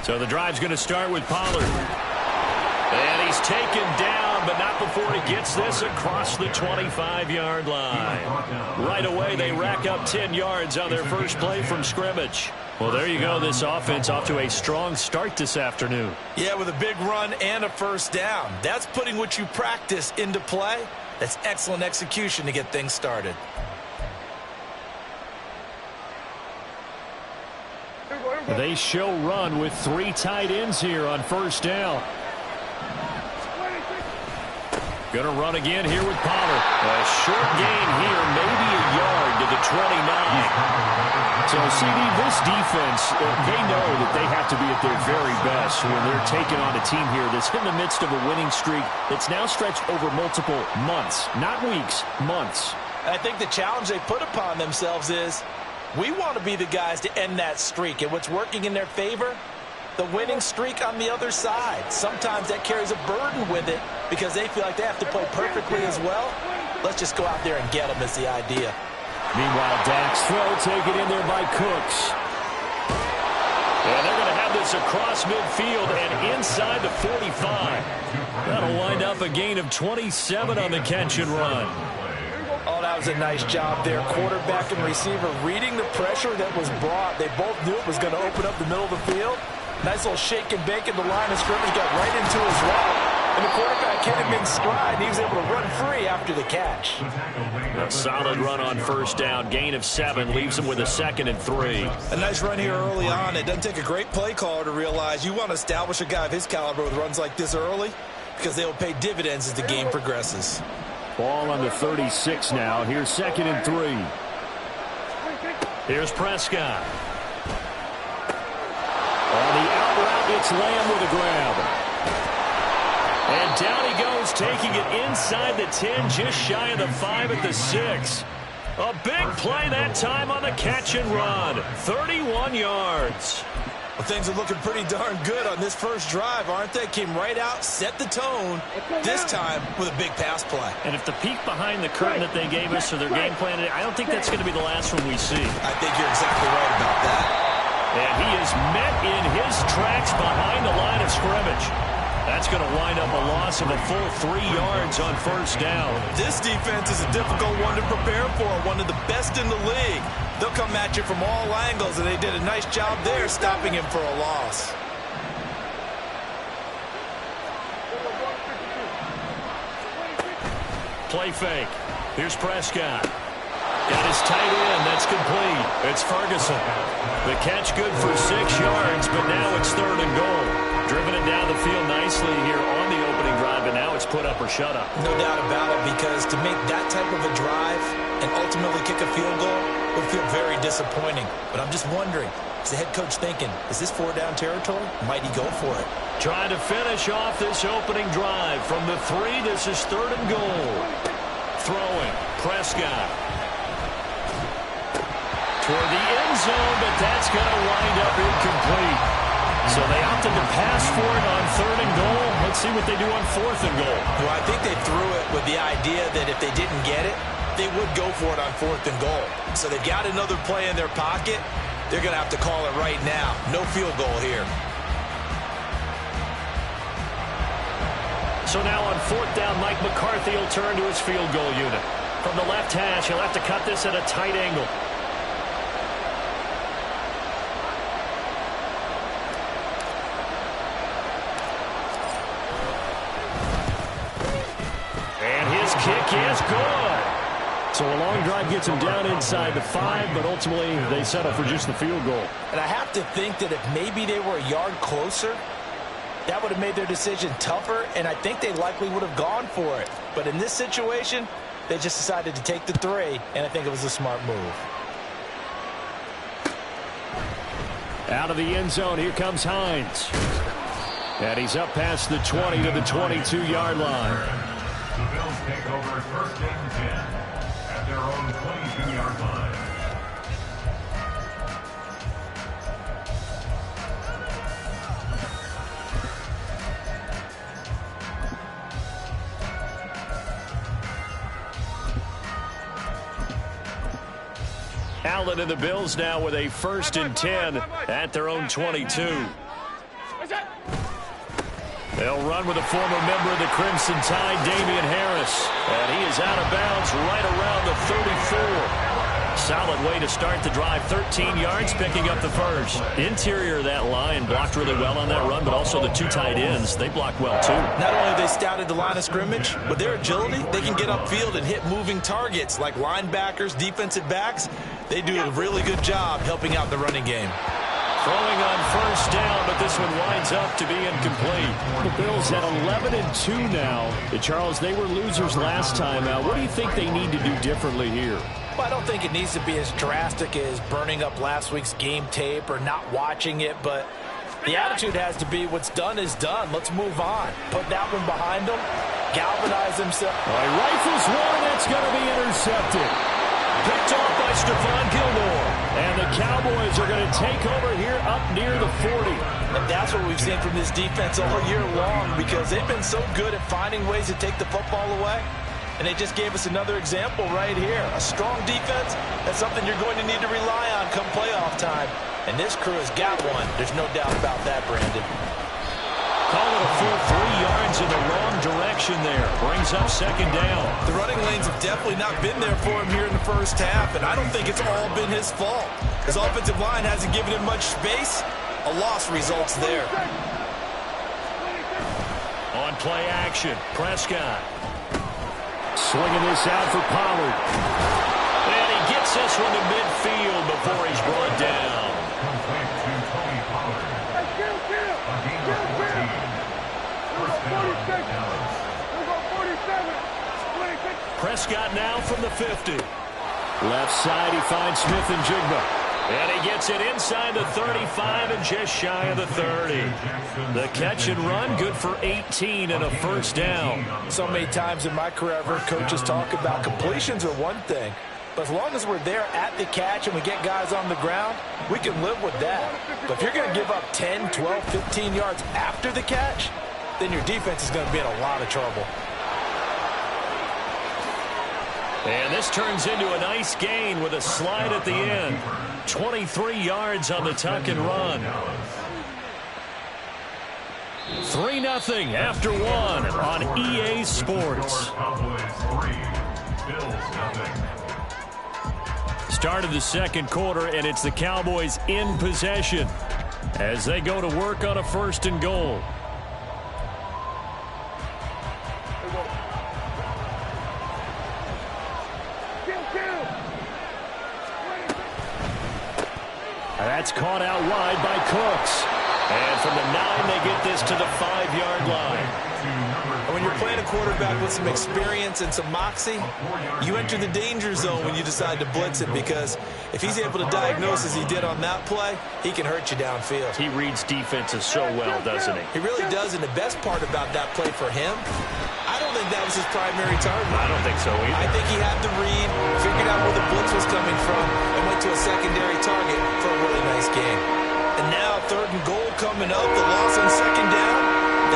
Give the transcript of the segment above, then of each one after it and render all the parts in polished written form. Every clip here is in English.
So the drive's going to start with Pollard. And he's taken down, but not before he gets this across the 25-yard line. Right away, they rack up 10 yards on their first play from scrimmage. Well, there you go. This offense off to a strong start this afternoon. Yeah, with a big run and a first down. That's putting what you practice into play. That's excellent execution to get things started. They show run with 3 tight ends here on first down. Going to run again here with Pollard. A short gain here, maybe a yard to the 29. So, CD, this defense, they know that they have to be at their very best when they're taking on a team here that's in the midst of a winning streak that's now stretched over multiple months, not weeks, months. I think the challenge they put upon themselves is we want to be the guys to end that streak. And what's working in their favor? The winning streak on the other side. Sometimes that carries a burden with it because they feel like they have to play perfectly as well. Let's just go out there and get them is the idea. Meanwhile, Dak's throw taken in there by Cooks. And they're going to have this across midfield and inside the 45. That'll wind up a gain of 27 on the catch and run. Oh, that was a nice job there. Quarterback and receiver reading the pressure that was brought. They both knew it was going to open up the middle of the field. Nice little shake and bake in the line of scrimmage. Got right into his route. And the quarterback hit him in stride. He was able to run free after the catch. A solid run on first down. Gain of 7 leaves him with a 2nd and 3. A nice run here early on. It doesn't take a great play caller to realize you want to establish a guy of his caliber with runs like this early because they will pay dividends as the game progresses. Ball on the 36 now. Here's 2nd and 3. Here's Prescott. On the out route, it's Lamb with a grab. And down he goes, taking it inside the 10, just shy of the 5 at the 6. A big play that time on the catch and run. 31 yards. Well, things are looking pretty darn good on this first drive, aren't they? Came right out, set the tone, this time with a big pass play. And if the peek behind the curtain that they gave us for their game plan, I don't think that's going to be the last one we see. I think you're exactly right about that. And he is met in his tracks behind the line of scrimmage. That's going to wind up a loss of a full 3 yards on first down. This defense is a difficult one to prepare for, one of the best in the league. They'll come at you from all angles, and they did a nice job there stopping him for a loss. Play fake. Here's Prescott. Got his tight end. That's complete. It's Ferguson. The catch good for 6 yards, but now it's 3rd and goal. Driven it down the field nicely here on the opening drive, and now it's put up or shut up. No doubt about it, because to make that type of a drive and ultimately kick a field goal would feel very disappointing. But I'm just wondering, is the head coach thinking, is this 4-down territory? Might he go for it? Trying to finish off this opening drive from the 3. This is 3rd and goal. Throwing. Prescott. Toward the end zone, but that's going to wind up incomplete. So they opted to pass for it on 3rd and goal. Let's see what they do on 4th and goal. Well, I think they threw it with the idea that if they didn't get it, they would go for it on 4th and goal. So they've got another play in their pocket. They're going to have to call it right now. No field goal here. So now on 4th down, Mike McCarthy will turn to his field goal unit. From the left hash, he'll have to cut this at a tight angle. Kick is good. So a long drive gets him down inside the 5, but ultimately they settle for just the field goal. And I have to think that if maybe they were a yard closer, that would have made their decision tougher, and I think they likely would have gone for it. But in this situation, they just decided to take the 3, and I think it was a smart move. Out of the end zone, here comes Hines. And he's up past the 20 to the 22-yard line. The Bills take over 1st and 10 at their own 22-yard line. Allen and the Bills now with a 1st and 10 at their own 22. They'll run with a former member of the Crimson Tide, Damian Harris. And he is out of bounds right around the 34. Solid way to start the drive. 13 yards, picking up the first. Interior of that line blocked really well on that run, but also the two tight ends, they blocked well too. Not only have they scouted the line of scrimmage, with their agility, they can get upfield and hit moving targets like linebackers, defensive backs. They do a really good job helping out the running game. Throwing on first down, but this one winds up to be incomplete. The Bills at 11-2 now. Charles, they were losers last time out. What do you think they need to do differently here? Well, I don't think it needs to be as drastic as burning up last week's game tape or not watching it, but the attitude has to be what's done is done. Let's move on. Put that one behind them. Galvanize themselves. He rifles one, and that's going to be intercepted. Picked off by Stephon Gilmore. And the Cowboys are going to take over here up near the 40. And that's what we've seen from this defense all year long, because they've been so good at finding ways to take the football away. And they just gave us another example right here. A strong defense, that's something you're going to need to rely on come playoff time. And this crew has got one. There's no doubt about that, Brandon. Call it a full 3 yards in the wrong direction there. Brings up second down. The running lanes have definitely not been there for him here in the first half, and I don't think it's all been his fault. His offensive line hasn't given him much space. A loss results there. On play action, Prescott. Swinging this out for Pollard. And he gets this one to midfield before he's brought down. Prescott now from the 50. Left side, he finds Smith and Jigba. And he gets it inside the 35 and just shy of the 30. The catch and run, good for 18 and a first down. So many times in my career, I've heard coaches talk about completions are one thing. But as long as we're there at the catch and we get guys on the ground, we can live with that. But if you're going to give up 10, 12, 15 yards after the catch, then your defense is going to be in a lot of trouble. And this turns into a nice gain with a slide at the end. 23 yards on the tuck and run. 3-0 after one on EA Sports. Start of the second quarter, and it's the Cowboys in possession as they go to work on a 1st and goal. That's caught out wide by Cooks. And from the 9, they get this to the 5-yard line. And when you're playing a quarterback with some experience and some moxie, you enter the danger zone when you decide to blitz him, because if he's able to diagnose as he did on that play, he can hurt you downfield. He reads defenses so well, doesn't he? He really does, and the best part about that play for him, I don't think that was his primary target. I don't think so either. I think he had the read, figured out where the blitz was coming from, and went to a secondary target for a really nice game. And now 3rd and goal coming up, the loss on 2nd down.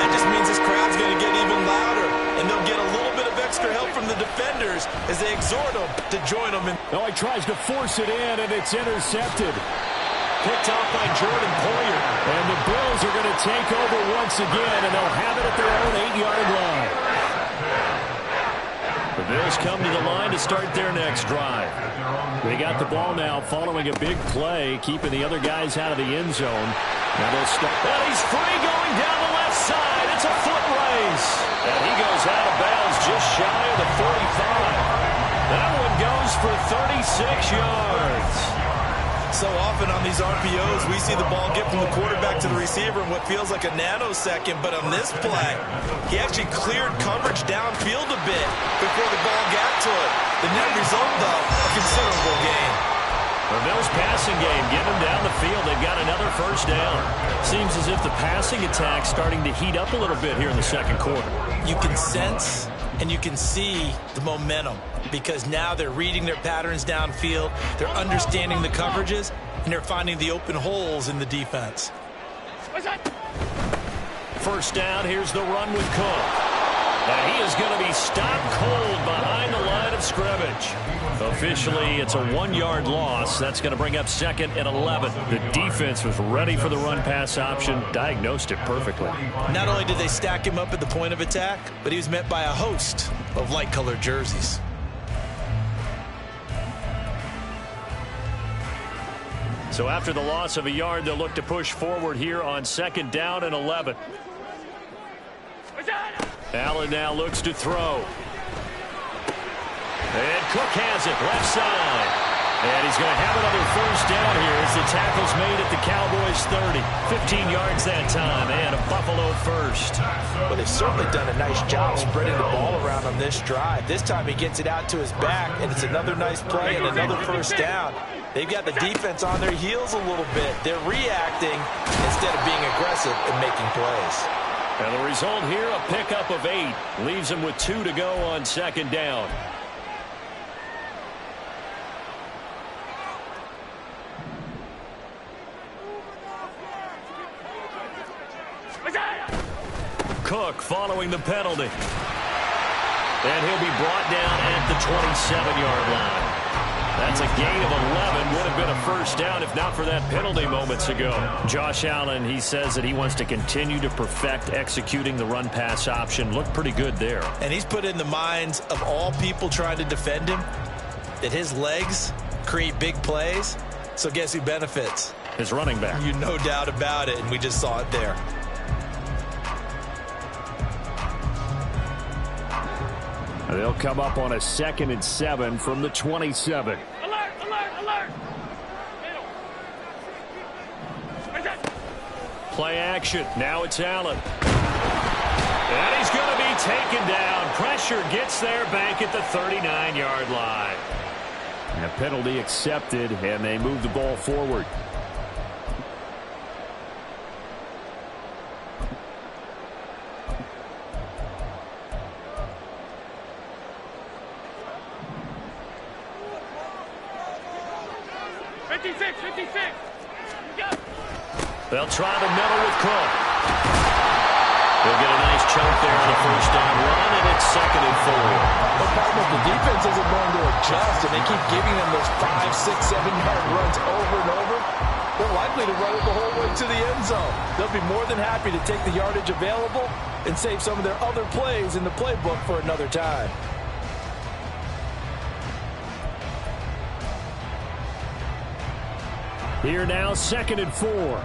That just means this crowd's going to get even louder, and they'll get a little bit of extra help from the defenders as they exhort them to join them. No, he tries to force it in, and it's intercepted. Picked off by Jordan Poyer. And the Bills are going to take over once again, and they'll have it at their own 8-yard line. The Bills come to the line to start their next drive. They got the ball now following a big play, keeping the other guys out of the end zone. Now they'll stop. And he's free going down the left side. It's a foot race. And he goes out of bounds just shy of the 45. That one goes for 36 yards. So often on these RPOs, we see the ball get from the quarterback to the receiver in what feels like a nanosecond. But on this play, he actually cleared coverage downfield a bit before the ball got to it. The net result, though, a considerable gain. The Bills' passing game, get them down the field. They've got another first down. Seems as if the passing attack's starting to heat up a little bit here in the second quarter. You can sense and you can see the momentum, because now they're reading their patterns downfield, they're understanding the coverages, and they're finding the open holes in the defense. First down, here's the run with Cook. And he is going to be stopped cold behind the line of scrimmage. scrimmage. Officially, it's a 1-yard loss. That's going to bring up 2nd and 11. The defense was ready for the run-pass option, diagnosed it perfectly. Not only did they stack him up at the point of attack, but he was met by a host of light-colored jerseys. So after the loss of a yard, they'll look to push forward here on 2nd down and 11. Allen now looks to throw. And Cook has it left side. And he's going to have another first down here as the tackle's made at the Cowboys 30. 15 yards that time and a Buffalo first. But they've certainly done a nice job spreading the ball around on this drive. This time he gets it out to his back, and it's another nice play and another first down. They've got the defense on their heels a little bit. They're reacting instead of being aggressive and making plays. And the result here, a pickup of 8. Leaves them with 2 to go on 2nd down. Cook following the penalty. And he'll be brought down at the 27-yard line. That's a gain of 11. Would have been a first down if not for that penalty moments ago. Josh Allen, he says that he wants to continue to perfect executing the run-pass option. Looked pretty good there. And he's put in the minds of all people trying to defend him that his legs create big plays. So guess who benefits? His running back. You no doubt about it, and we just saw it there. They'll come up on a 2nd and 7 from the 27. Alert, alert, alert. Play action. Now it's Allen. And he's going to be taken down. Pressure gets there back at the 39-yard line. And a penalty accepted, and they move the ball forward. They'll try the middle with Cook. They'll get a nice chunk there on a first down run, and it's 2nd and 4. The problem is the defense isn't going to adjust, and they keep giving them those 5, 6, 7-yard runs over and over. They're likely to run it the whole way to the end zone. They'll be more than happy to take the yardage available and save some of their other plays in the playbook for another time. Here now, 2nd and 4.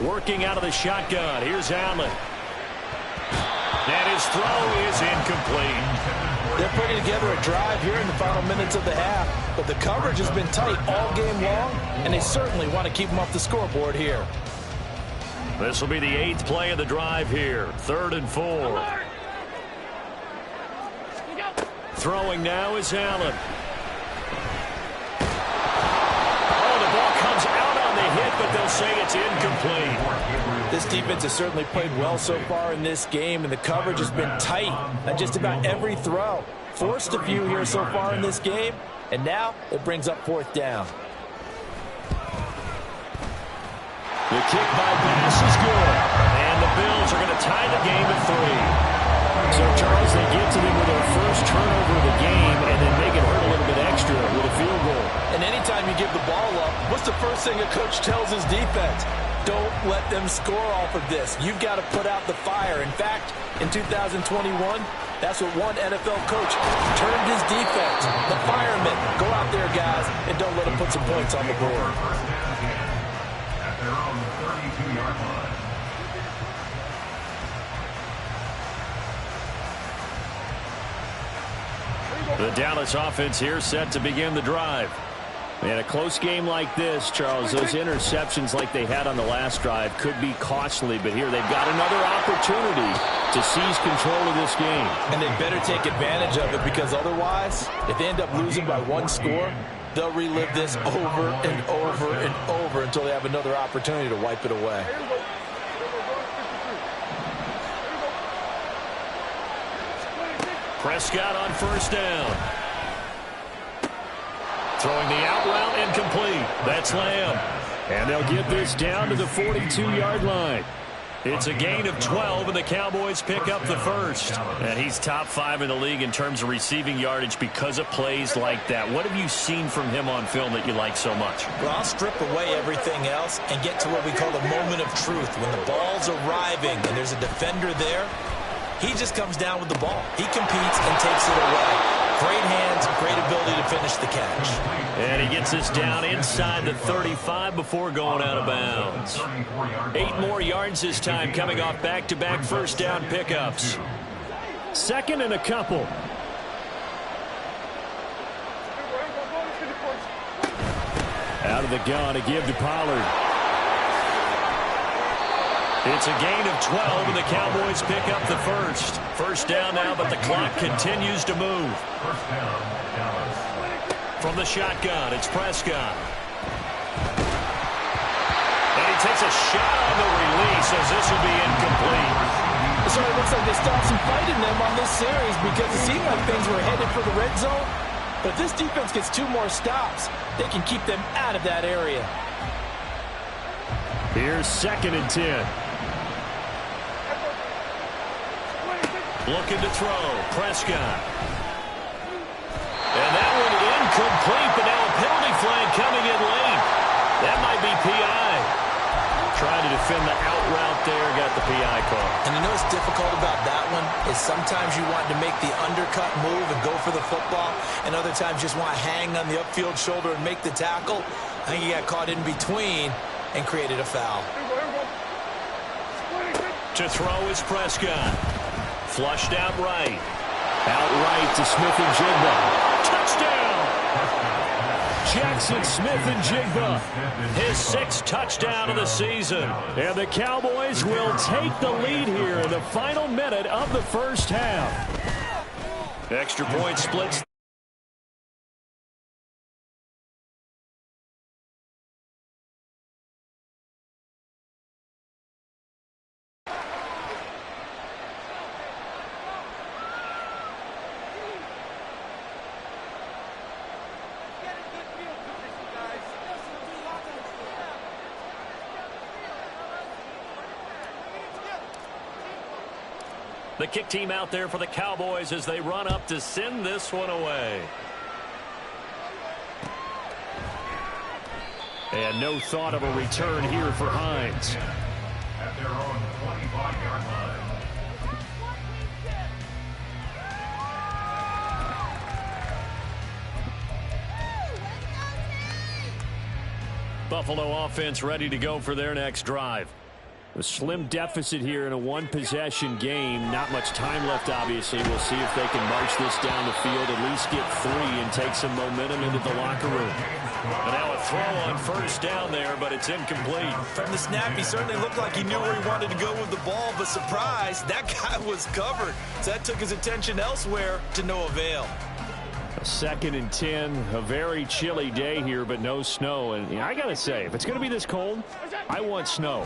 Working out of the shotgun. Here's Allen. And his throw is incomplete. They're putting together a drive here in the final minutes of the half, but the coverage has been tight all game long, and they certainly want to keep them off the scoreboard here. This will be the 8th play of the drive here. 3rd and 4. Throwing now is Allen. But they'll say it's incomplete. This defense has certainly played well so far in this game, and the coverage has been tight on just about every throw. Forced a few here so far in this game, and now it brings up 4th down. The kick by Bass is good, and the Bills are going to tie the game at 3. So, Charles, they get to them with their first turnover of the game and then make it hurt a little bit extra with a field goal. And anytime you give the ball up, what's the first thing a coach tells his defense? Don't let them score off of this. You've got to put out the fire. In fact, in 2021, that's what one NFL coach termed his defense. The firemen. Go out there, guys, and don't let them put some points on the board. At their own 32-yard line. The Dallas offense here set to begin the drive. And a close game like this, Charles, those interceptions like they had on the last drive could be costly, but here they've got another opportunity to seize control of this game. And they better take advantage of it, because otherwise, if they end up losing by 1 score, they'll relive this over and over and over until they have another opportunity to wipe it away. Prescott on first down. Throwing the out route incomplete. That's Lamb. And they'll get this down to the 42-yard line. It's a gain of 12, and the Cowboys pick up the first. And he's top 5 in the league in terms of receiving yardage because of plays like that. What have you seen from him on film that you like so much? Well, I'll strip away everything else and get to what we call the moment of truth. When the ball's arriving and there's a defender there, he just comes down with the ball. He competes and takes it away. Great hands, great ability to finish the catch. And he gets us down inside the 35 before going out of bounds. 8 more yards this time, coming off back-to-back first down pickups. Second and a couple. Out of the gun to give to Pollard. It's a gain of 12, and the Cowboys pick up the first. First down now, but the clock continues to move. From the shotgun, it's Prescott. And he takes a shot on the release as this will be incomplete. So it looks like they stopped some fight in them on this series because it seemed like things were headed for the red zone. But if this defense gets 2 more stops, they can keep them out of that area. Here's second and 10. Looking to throw. Prescott. And that one incomplete, but now a penalty flag coming in late. That might be P.I. Trying to defend the out route there, got the P.I. call. And you know what's difficult about that one is sometimes you want to make the undercut move and go for the football, and other times just want to hang on the upfield shoulder and make the tackle. I think he got caught in between and created a foul. To throw is Prescott. Flushed out right. Out right to Smith-Njigba. Touchdown! Jackson Smith-Njigba. His 6th touchdown of the season. And the Cowboys will take the lead here in the final minute of the first half. Extra point splits. The kick team out there for the Cowboys as they run up to send this one away. And no thought of a return here for Hines. At their own 25-yard line. Buffalo offense ready to go for their next drive. A slim deficit here in a one-possession game. Not much time left, obviously. We'll see if they can march this down the field, at least get 3 and take some momentum into the locker room. And now a throw on first down there, but it's incomplete. From the snap, he certainly looked like he knew where he wanted to go with the ball, but surprise, that guy was covered. So that took his attention elsewhere to no avail. A 2nd and 10, a very chilly day here, but no snow. And I got to say, if it's going to be this cold, I want snow.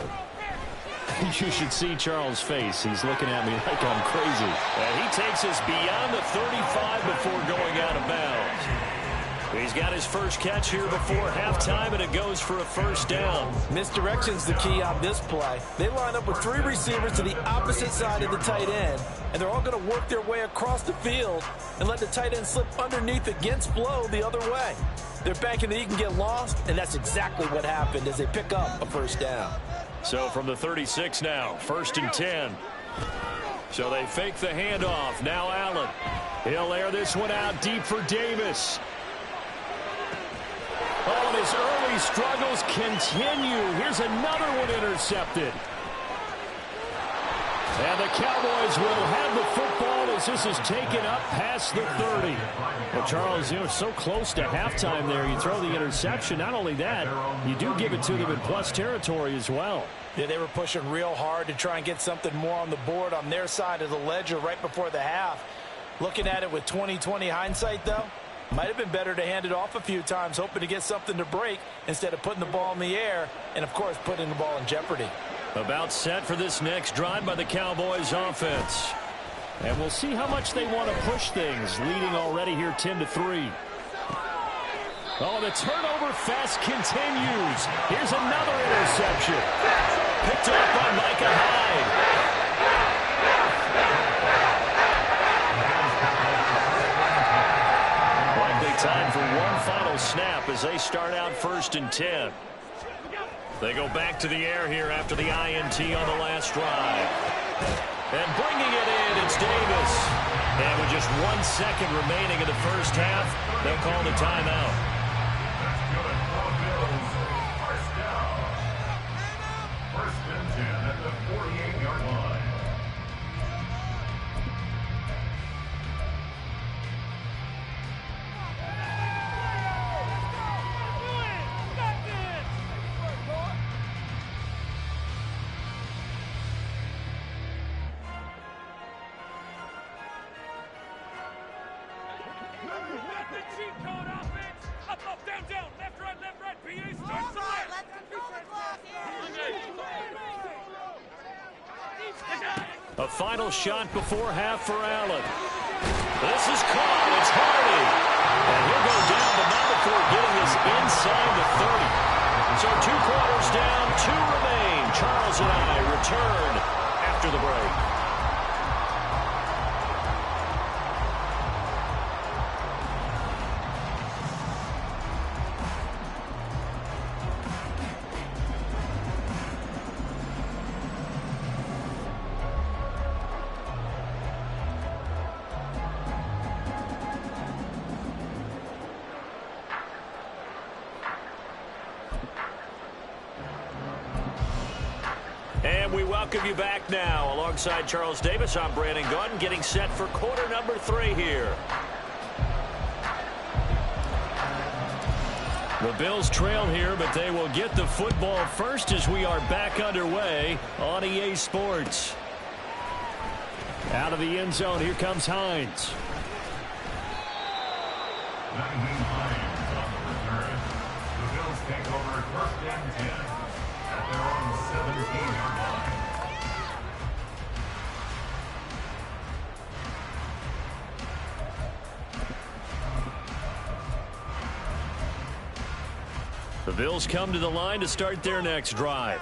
You should see Charles' face. He's looking at me like I'm crazy. And he takes us beyond the 35 before going out of bounds. He's got his first catch here before halftime, and it goes for a first down. Misdirection's the key on this play. They line up with 3 receivers to the opposite side of the tight end, and they're all going to work their way across the field and let the tight end slip underneath against flow the other way. They're banking that he can get lost, and that's exactly what happened as they pick up a first down. So from the 36 now, 1st and 10. So they fake the handoff. Now Allen. He'll air this one out deep for Davis. Oh, and his early struggles continue. Here's another one intercepted. And the Cowboys will have the football as this is taken up past the 30. Well, Charles, you know, so close to halftime there. You throw the interception. Not only that, you do give it to them in plus territory as well. Yeah, they were pushing real hard to try and get something more on the board on their side of the ledger right before the half. Looking at it with 20/20 hindsight, though, might have been better to hand it off a few times, hoping to get something to break instead of putting the ball in the air and, of course, putting the ball in jeopardy. About set for this next drive by the Cowboys offense. And we'll see how much they want to push things, leading already here 10-3. Oh, the turnover fest continues. Here's another interception. picked up by Micah Hyde. Likely time for one final snap as they start out 1st and 10. They go back to the air here after the INT on the last drive. And bringing it in, it's Davis. And with just 1 second remaining in the first half, they'll call the timeout. First and 10 at the 48-yard line. A final shot before half for Allen. This is caught. It's Hardy. And he'll go down, but not before getting this inside the 30. So 2 quarters down, 2 remain. Charles and I return after the break. And we welcome you back now. Alongside Charles Davis, I'm Brandon Gunn, getting set for quarter number 3 here. The Bills trail here, but they will get the football first as we are back underway on EA Sports. Out of the end zone, here comes Hines. Hines on the return. The Bills take over 1st and 10 at their own 17-yard line. The Bills come to the line to start their next drive.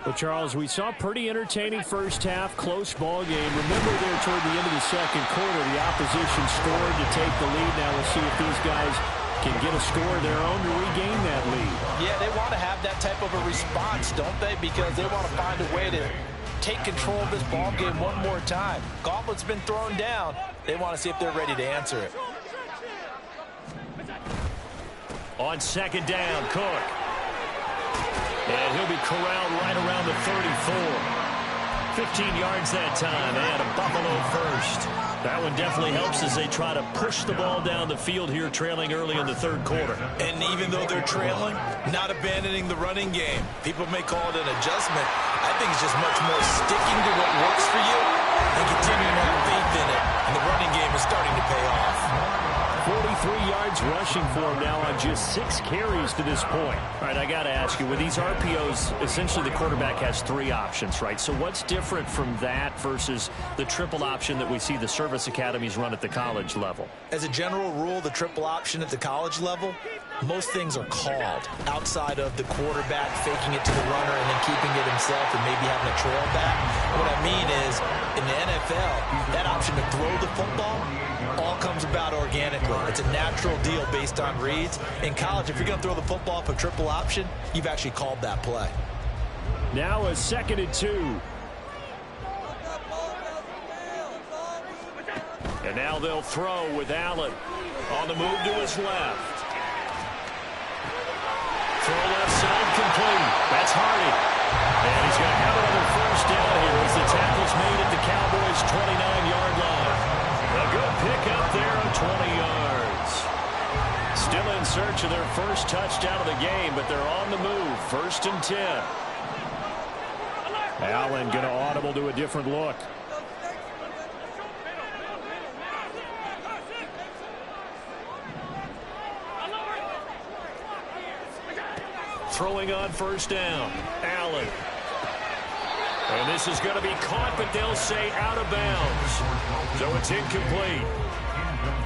Well, Charles, we saw a pretty entertaining first half, close ball game. Remember there toward the end of the second quarter, the opposition scored to take the lead. Now we'll see if these guys can get a score of their own to regain that lead. Yeah, they want to have that type of a response, don't they? Because they want to find a way to take control of this ball game one more time. Gauntlet's been thrown down. They want to see if they're ready to answer it. On 2nd down, Cook. And he'll be corralled right around the 34. 15 yards that time, and a Buffalo first. That one definitely helps as they try to push the ball down the field here, trailing early in the 3rd quarter. And even though they're trailing, not abandoning the running game. People may call it an adjustment. I think it's just much more sticking to what works for you and continuing to have faith in it. And the running game is starting to pay off. 43 yards rushing for him now on just 6 carries to this point. All right, I got to ask you, with these RPOs, essentially the quarterback has 3 options, right? So what's different from that versus the triple option that we see the service academies run at the college level? As a general rule, the triple option at the college level, most things are called outside of the quarterback faking it to the runner and then keeping it himself and maybe having a trail back. What I mean is, in the NFL, that option to throw the football all comes about organically. It's a natural deal based on reads. In college, if you're going to throw the football up a triple option, you've actually called that play. Now a 2nd and 2. And now they'll throw with Allen on the move to his left. Throw left side complete. That's Hardy. And he's going to have another first down here as the tackle's made at the Cowboys' 29-yard line. A good pick up there of 20 yards. Still in search of their first touchdown of the game, but they're on the move. 1st and 10. Allen going to audible to a different look. Throwing on 1st down. Allen. And this is going to be caught, but they'll say out of bounds. So it's incomplete.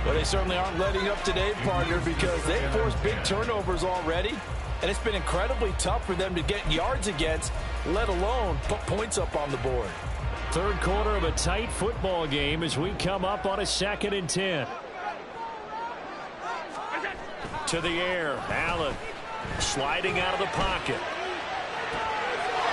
Well, they certainly aren't letting up today, partner, because they forced big turnovers already. And it's been incredibly tough for them to get yards against, let alone put points up on the board. Third quarter of a tight football game as we come up on a 2nd and 10. To the air, Allen sliding out of the pocket.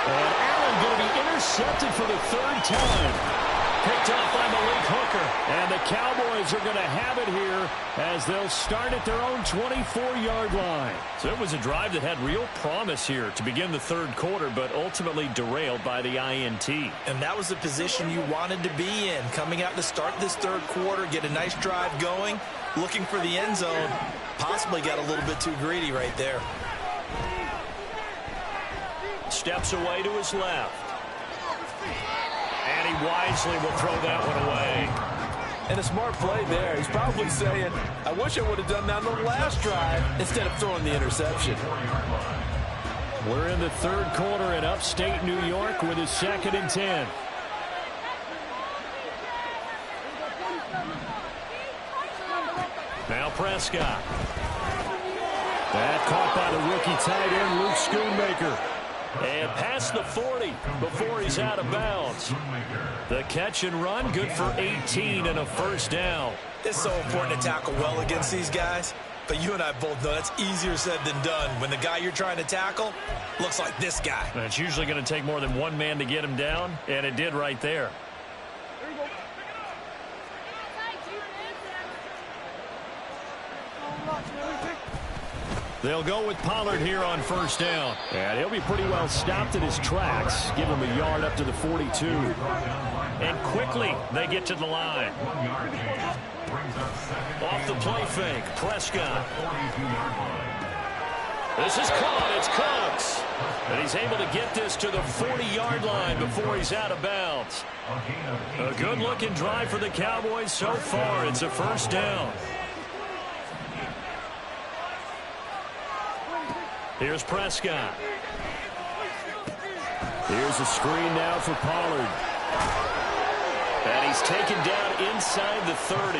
And Allen going to be intercepted for the 3rd time. Picked off by Malik Hooker. And the Cowboys are going to have it here as they'll start at their own 24-yard line. So it was a drive that had real promise here to begin the 3rd quarter, but ultimately derailed by the INT. And that was the position you wanted to be in. Coming out to start this 3rd quarter, get a nice drive going, looking for the end zone. Possibly got a little bit too greedy right there. Steps away to his left. And he wisely will throw that one away. And a smart play there. He's probably saying, I wish I would have done that on the last drive instead of throwing the interception. We're in the 3rd quarter in upstate New York with a 2nd and 10. Now Prescott. That caught by the rookie tight end Luke Schoonmaker. And past the 40 before he's out of bounds. The catch and run, good for 18 and a 1st down. It's so important to tackle well against these guys. But you and I both know that's easier said than done when the guy you're trying to tackle looks like this guy. And it's usually going to take more than one man to get him down, and it did right there. They'll go with Pollard here on 1st down. And he'll be pretty well stopped in his tracks. Give him a yard up to the 42. And quickly they get to the line. Off the play fake, Prescott. This is caught. It's Cooks. And he's able to get this to the 40-yard line before he's out of bounds. A good-looking drive for the Cowboys so far. It's a 1st down. Here's Prescott. Here's a screen now for Pollard. And he's taken down inside the 30.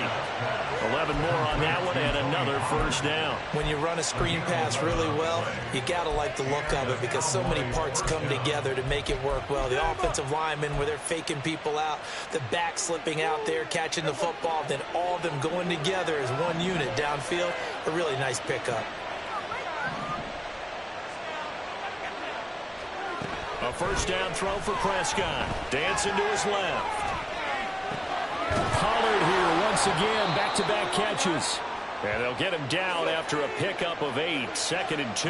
11 more on that one and another 1st down. When you run a screen pass really well, you got to like the look of it because so many parts come together to make it work well. The offensive linemen where they're faking people out, the back slipping out there, catching the football, then all of them going together as one unit downfield. A really nice pickup. A 1st down throw for Prescott. Dancing to his left. Pollard here once again, back-to-back catches. And they'll get him down after a pickup of 8, 2nd and 2.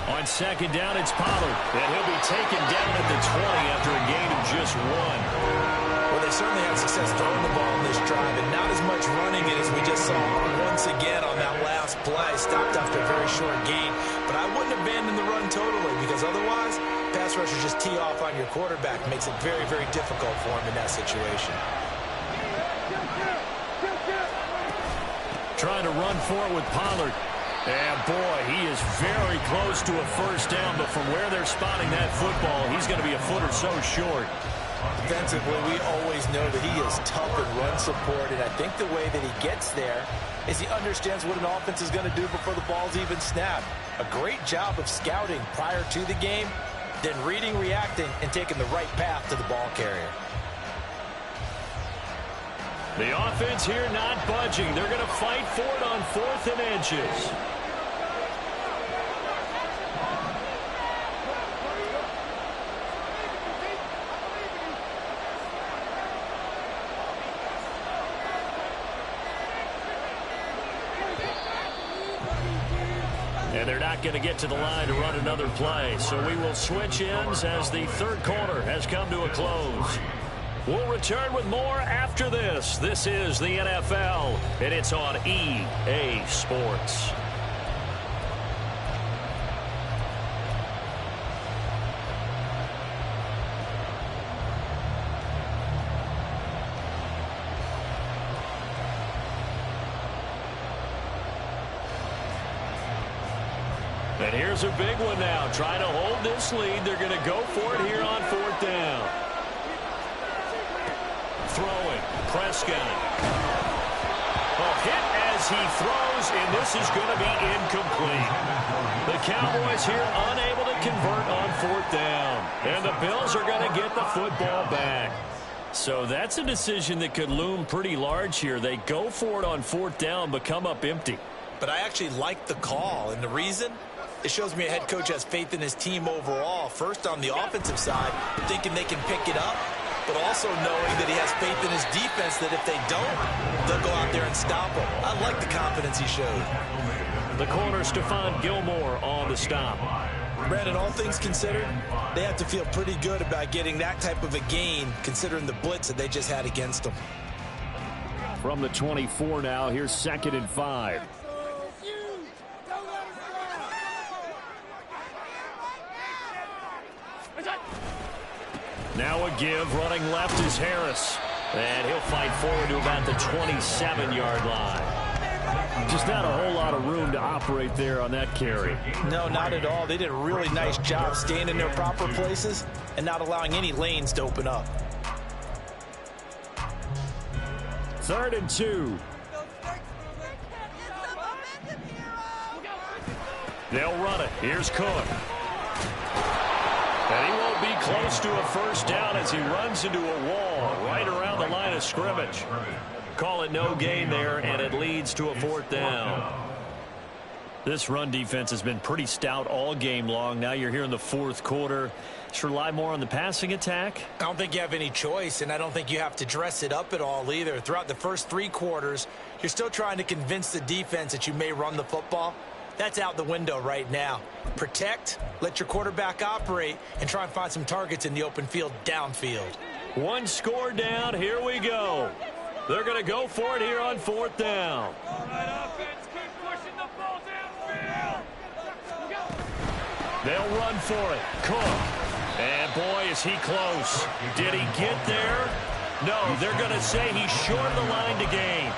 On 2nd down, it's Pollard. And he'll be taken down at the 20 after a gain of just 1. Well, they certainly had success throwing the ball in this drive, and not as much running it as we just saw once again on that last play. Stopped after a very short gain, but I wouldn't abandon the run totally because otherwise, pass rushers just tee off on your quarterback. Makes it very, very difficult for him in that situation. Trying to run for it with Pollard. And, boy, he is very close to a 1st down, but from where they're spotting that football, he's going to be a foot or so short. Defensively, we always know that he is tough in run support, and I think the way that he gets there is he understands what an offense is going to do before the ball's even snapped. A great job of scouting prior to the game, then reading, reacting, and taking the right path to the ball carrier. The offense here not budging. They're going to fight for it on 4th and inches. And they're not going to get to the line to run another play. So we will switch ends as the 3rd quarter has come to a close. We'll return with more after this. This is the NFL, and it's on EA Sports. And here's a big one now. Trying to hold this lead. They're going to go for it here on 4th down. throwing. Prescott. Oh, hit as he throws, and this is going to be incomplete. The Cowboys here unable to convert on 4th down. And the Bills are going to get the football back. So that's a decision that could loom pretty large here. They go for it on 4th down, but come up empty. But I actually like the call, and the reason? It shows me a head coach has faith in his team overall. First on the offensive side, thinking they can pick it up, but also knowing that he has faith in his defense that if they don't, they'll go out there and stop him. I like the confidence he showed. The corner, Stephon Gilmore, on the stop. Brandon, all things considered, they have to feel pretty good about getting that type of a gain, considering the blitz that they just had against them. From the 24 now, here's 2nd and 5. Now a give, running left is Harris. And he'll fight forward to about the 27-yard line. Just not a whole lot of room to operate there on that carry. No, not at all. They did a really nice job staying in their proper places and not allowing any lanes to open up. 3rd and 2. They'll run it. Here's Cook. And he won't be close to a first down as he runs into a wall right around the line of scrimmage. Call it no gain there, and it leads to a 4th down. This run defense has been pretty stout all game long. Now you're here in the 4th quarter. Should rely more on the passing attack? I don't think you have any choice, and I don't think you have to dress it up at all either. Throughout the first 3 quarters, you're still trying to convince the defense that you may run the football. That's out the window right now. Protect, let your quarterback operate, and try and find some targets in the open field downfield. 1 score down. Here we go. They're going to go for it here on 4th down. All right, offense, keep pushing the ball downfield. They'll run for it. Cook. And boy, is he close. Did he get there? No, they're going to say he's short of the line to gain.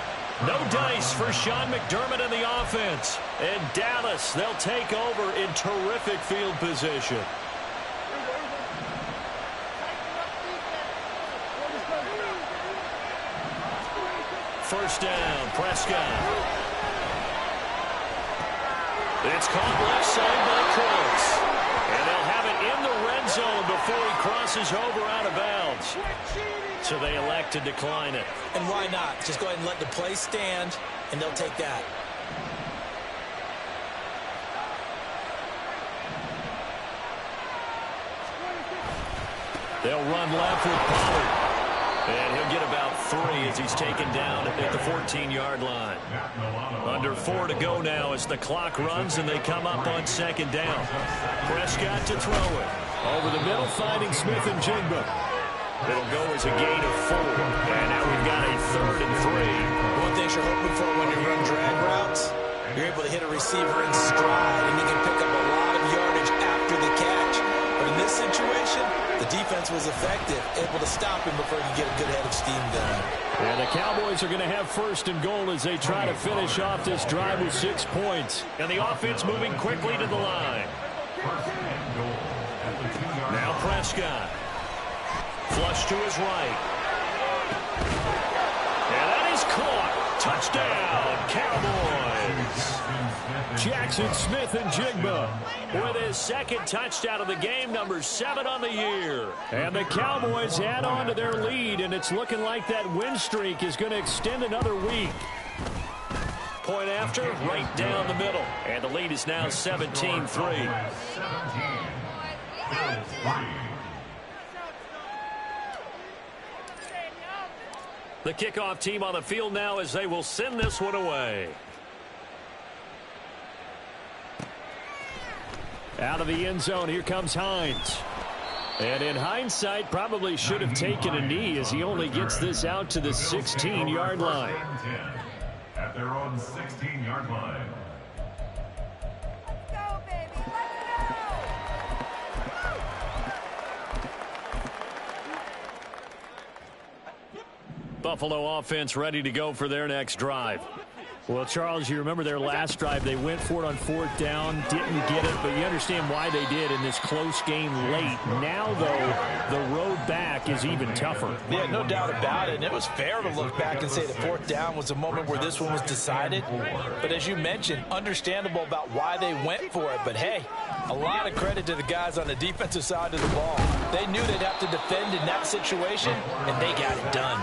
No dice for Sean McDermott in the offense. And Dallas, they'll take over in terrific field position. First down, Prescott. It's caught left side by Cooks. And they'll have it in the red zone before he crosses over out of bounds. So they elect to decline it. And why not? Just go ahead and let the play stand, and they'll take that. They'll run left with Pollard. And he'll get about 3 as he's taken down at the 14-yard line. Under 4 to go now as the clock runs and they come up on 2nd down. Prescott to throw it. Over the middle, finding Smith and Jigba. It'll go as a gain of 4. And now we've got a 3rd and 3. One thing you're hoping for when you run drag routes, you're able to hit a receiver in stride, and you can pick up a lot of yardage after the catch. But in this situation, the defense was effective, able to stop him before he could get a good head of steam going. And the Cowboys are going to have 1st and goal as they try to finish off this drive with 6 points. And the offense moving quickly to the line. Now Prescott. Flush to his right. And that is caught. Touchdown, Cowboys. Jackson Smith and Jigba with his 2nd touchdown of the game, number 7 on the year. And the Cowboys add on to their lead, and it's looking like that win streak is going to extend another week. Point after, right down the middle. And the lead is now 17-3. The kickoff team on the field now as they will send this one away. Out of the end zone, here comes Hines. And in hindsight, probably should have taken a knee as he only gets this out to the 16-yard line. At their own 16-yard line. Let's go, baby. Let's go. Buffalo offense ready to go for their next drive. Well, Charles, you remember their last drive. They went for it on 4th down, didn't get it, but you understand why they did in this close game late. Now, though, the road back is even tougher. Yeah, no doubt about it. And it was fair to look back and say the 4th down was a moment where this one was decided. But as you mentioned, understandable about why they went for it. But, hey, a lot of credit to the guys on the defensive side of the ball. They knew they'd have to defend in that situation, and they got it done.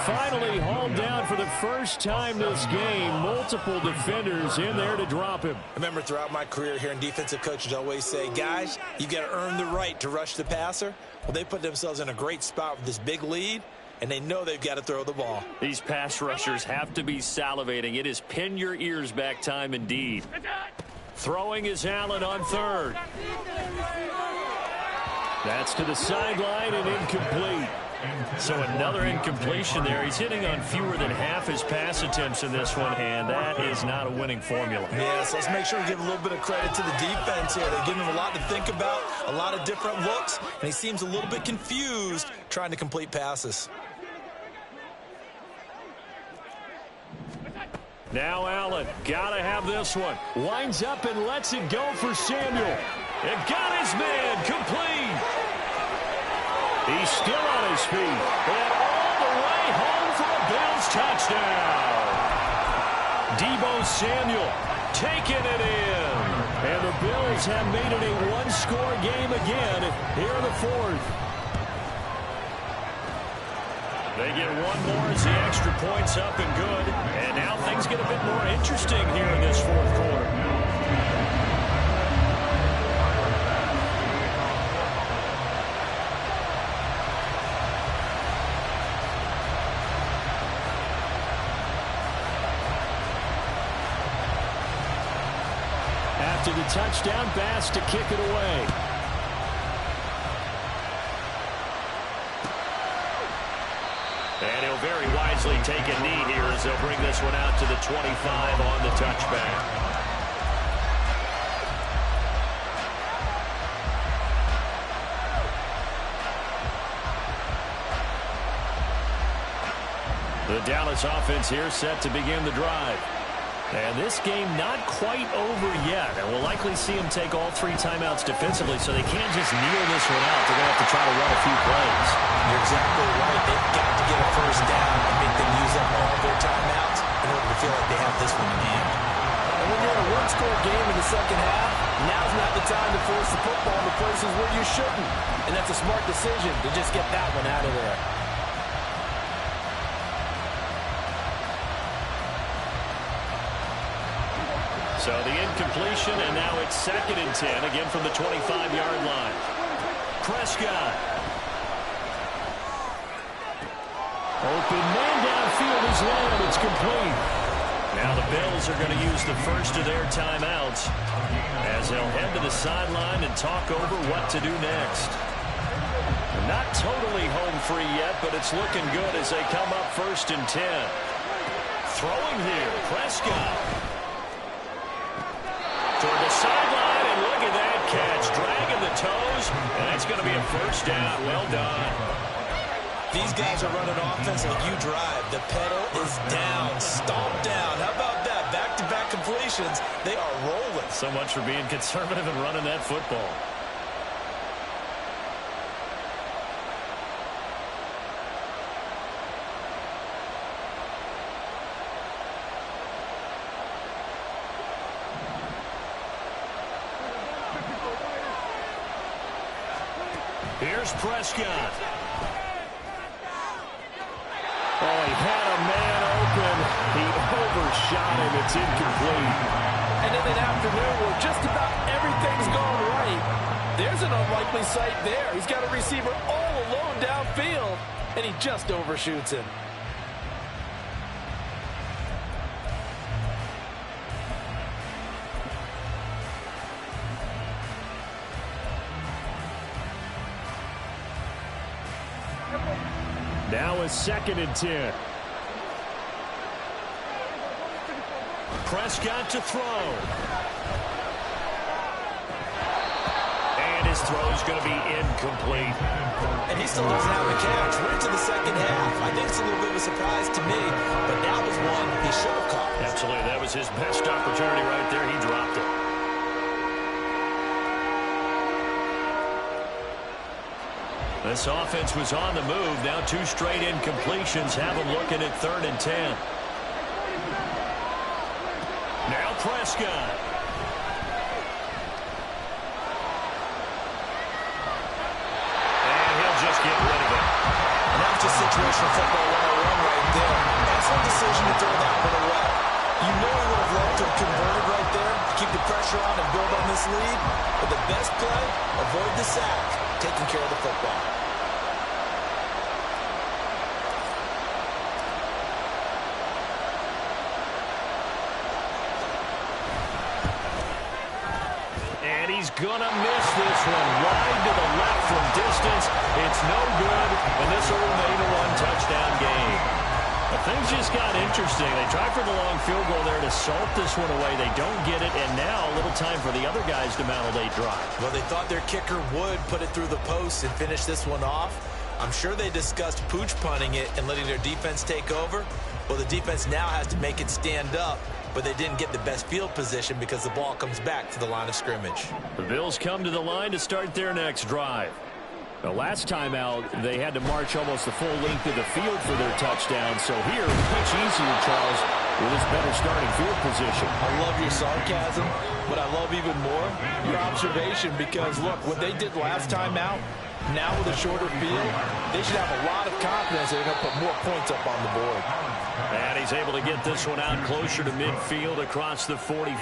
Finally hauled down for the first time this game. Multiple defenders in there to drop him. Remember, throughout my career here in defensive coaches always say, guys, you've got to earn the right to rush the passer. Well, they put themselves in a great spot with this big lead, and they know they've got to throw the ball. These pass rushers have to be salivating. It is pin your ears back time indeed. Throwing is Allen on 3rd. That's to the sideline and incomplete. So another incompletion there. He's hitting on fewer than half his pass attempts in this one, and that is not a winning formula. Yeah, so let's make sure we give a little bit of credit to the defense here. They're giving him a lot to think about, a lot of different looks, and he seems a little bit confused trying to complete passes. Now Allen, gotta have this one. Winds up and lets it go for Samuel. It got his man complete. He's still on his feet. And all the way home for a Bills touchdown. Deebo Samuel taking it in. And the Bills have made it a one-score game again here in the 4th. They get one more as the extra point's up and good. And now things get a bit more interesting here in this 4th quarter. After the touchdown, Bass to kick it away. And he'll very wisely take a knee here as they'll bring this one out to the 25 on the touchback. The Dallas offense here set to begin the drive. And this game not quite over yet. And we'll likely see them take all 3 timeouts defensively, so they can't just kneel this one out. They're going to have to try to run a few plays. You're exactly right. They've got to get a first down and make them use up all of their timeouts in order to feel like they have this one in hand. And when you're in a one-score game in the second half, now's not the time to force the football to places where you shouldn't. And that's a smart decision to just get that one out of there. So the incompletion, and now it's 2nd and 10, again from the 25-yard line. Prescott. Open man downfield is Lamb. It's complete. Now the Bills are going to use the first of their timeouts as they'll head to the sideline and talk over what to do next. Not totally home free yet, but it's looking good as they come up 1st and 10. Throwing here, Prescott. Toward the sideline, and look at that catch. Dragging the toes, and that's going to be a first down. Well done. These guys are running offense like you drive. The pedal is down, stomp down. How about that? Back-to-back completions. They are rolling. So much for being conservative and running that football. Here's Prescott. Oh, he had a man open. He overshot him. It's incomplete. And in an afternoon where just about everything's going right, there's an unlikely sight there. He's got a receiver all alone downfield, and he just overshoots him. Now a 2nd and 10. Prescott to throw. And his His throw is going to be incomplete. And he still doesn't have a catch. We're into the second half. I think it's a little bit of a surprise to me, but that was one he should have caught. Absolutely. That was his best opportunity right there. He dropped it. This offense was on the move. Now 2 straight incompletions have them looking at 3rd and 10. Now Prescott. And he'll just get rid of it. And that was just situational football 101 right there. Excellent decision to throw that one away. You know he would have loved to have converted right there, keep the pressure on and build on this lead. But the best play, avoid the sack, taking care of the football. And he's going to miss this one. Wide to the left from distance. It's no good, and this will remain a 1-touchdown game. But things just got interesting. They tried for the long field goal there to salt this one away. They don't get it, and now a little time for the other guys to mount a late drive. Well, they thought their kicker would put it through the post and finish this one off. I'm sure they discussed pooch punting it and letting their defense take over. Well, the defense now has to make it stand up, but they didn't get the best field position because the ball comes back to the line of scrimmage. The Bills come to the line to start their next drive. The last time out, they had to march almost the full length of the field for their touchdown. So here, much easier, Charles, with his better starting field position. I love your sarcasm, but I love even more your observation because, look, what they did last time out, now with a shorter field, they should have a lot of confidence they're going to put more points up on the board. And he's able to get this one out closer to midfield across the 45.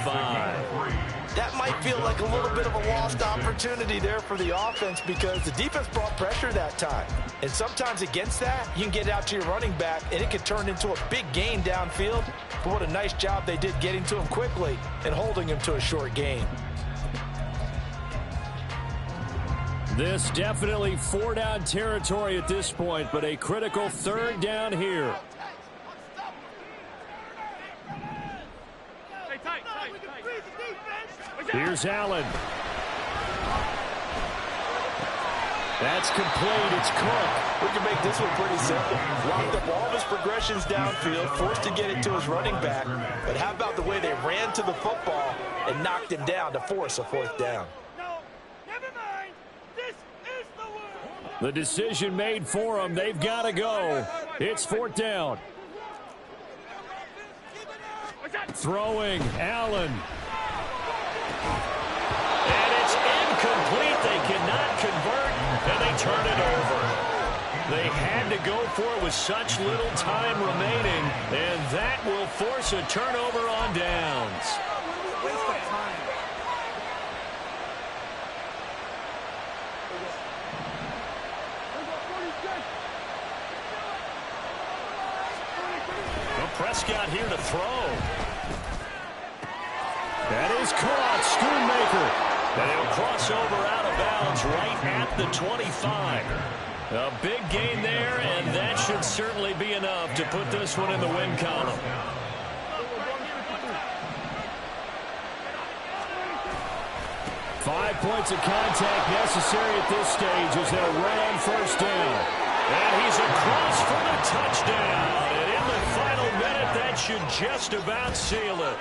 That might feel like a little bit of a lost opportunity there for the offense because the defense brought pressure that time. And sometimes against that, you can get out to your running back, and it can turn into a big gain downfield. But what a nice job they did getting to him quickly and holding him to a short gain. This definitely 4-down territory at this point, but a critical 3rd down here. Here's Allen. That's complete. It's Cook. We can make this one pretty simple. Locked up all of his progressions downfield, forced to get it to his running back. But how about the way they ran to the football and knocked him down to force a 4th down? No, never mind. This is the one. The decision made for them. They've got to go. It's 4th down. Throwing, Allen. And it's incomplete. They cannot convert, and they turn it over. They had to go for it with such little time remaining, and that will force a turnover on downs. Waste of time. Well, Prescott here to throw. That is caught. Schoonmaker. And he'll cross over out of bounds right at the 25. A big gain there, and that should certainly be enough to put this one in the win column. Five points of contact necessary at this stage as they'll run on 1st down. And he's across for the touchdown. And in the final minute, that should just about seal it.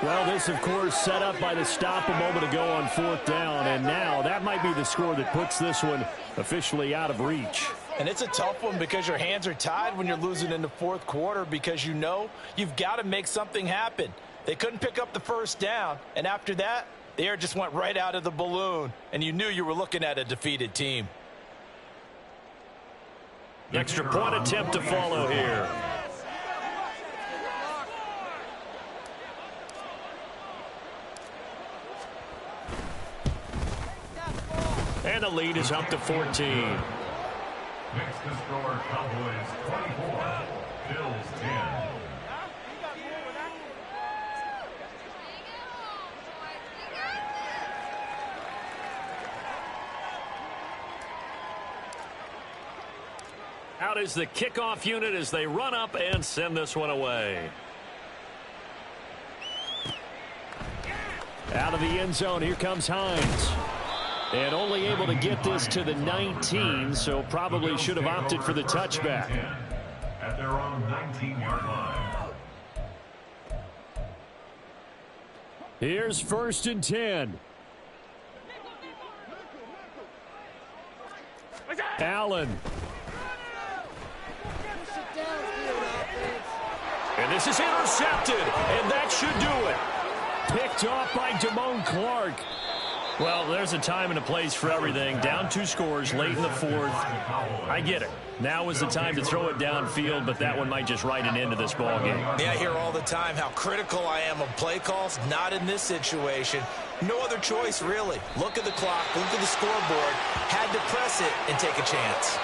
Well, this, of course, set up by the stop a moment ago on 4th down, and now that might be the score that puts this one officially out of reach. And it's a tough one because your hands are tied when you're losing in the 4th quarter because you know you've got to make something happen. They couldn't pick up the 1st down, and after that, the air just went right out of the balloon, and you knew you were looking at a defeated team. Extra point attempt to follow here. And the lead is up to 14. Next to score, Cowboys 24, Bills 10. Out is the kickoff unit as they run up and send this one away. Out of the end zone, here comes Hines. And only able to get this to the 19, so probably should have opted for the touchback. At their own 19-yard line. Here's 1st and 10. Allen. And this is intercepted, and that should do it. Picked off by Damone Clark. Well, there's a time and a place for everything. Down 2 scores late in the 4th. I get it. Now is the time to throw it downfield, but that one might just write an end to this ball game. Yeah, I hear all the time how critical I am of play calls. Not in this situation. No other choice, really. Look at the clock, look at the scoreboard. Had to press it and take a chance.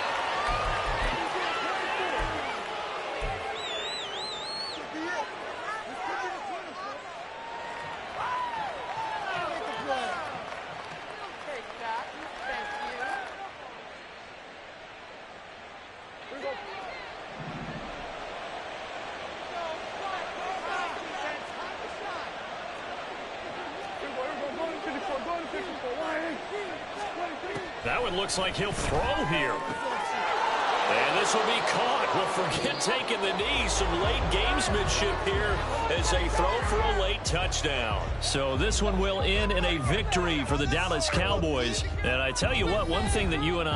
That one looks like he'll throw here. And this will be caught. Well, forget taking the knee. Some late gamesmanship here as they throw for a late touchdown. So this one will end in a victory for the Dallas Cowboys. And I tell you what, one thing that you and I